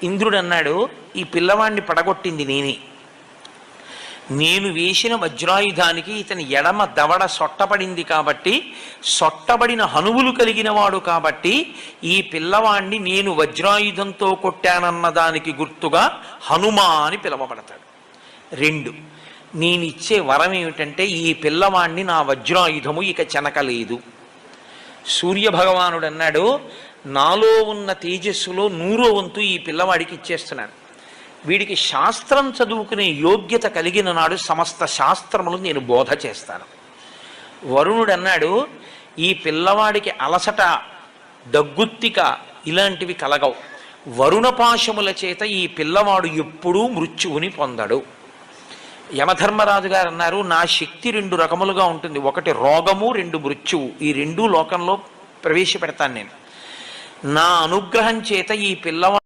ఇంద్రుడు అన్నాడు, ఈ పిల్లవాడిని పడగొట్టింది నేనే. నేను వేసిన వజ్రాయుధానికి ఇతని ఎడమ దవడ సొట్టపడింది కాబట్టి, సొట్టబడిన హనువులు కలిగిన వాడు కాబట్టి ఈ పిల్లవాణ్ణి నేను వజ్రాయుధంతో కొట్టానన్న దానికి గుర్తుగా హనుమా అని పిలవబడతాడు. 2, నేనిచ్చే వరం ఏమిటంటే ఈ పిల్లవాణ్ణి నా వజ్రాయుధము ఇక చెనకలేదు. సూర్యభగవానుడు అన్నాడు, నాలో ఉన్న తేజస్సులో 100వ వంతు ఈ పిల్లవాడికి ఇచ్చేస్తున్నాను. వీడికి శాస్త్రం చదువుకునే యోగ్యత కలిగిన నాడు సమస్త శాస్త్రములు నేను బోధ చేస్తాను. వరుణుడు అన్నాడు, ఈ పిల్లవాడికి అలసట, దగ్గుత్తిక ఇలాంటివి కలగవు. వరుణపాశముల చేత ఈ పిల్లవాడు ఎప్పుడూ మృత్యువుని పొందడు. యమధర్మరాజు గారు అన్నారు, నా శక్తి 2 రకములుగా ఉంటుంది. 1 రోగము, 2 మృత్యువు. ఈ 2 లోకంలో ప్రవేశపెడతాను నేను. నా అనుగ్రహం చేత ఈ పిల్లవాడు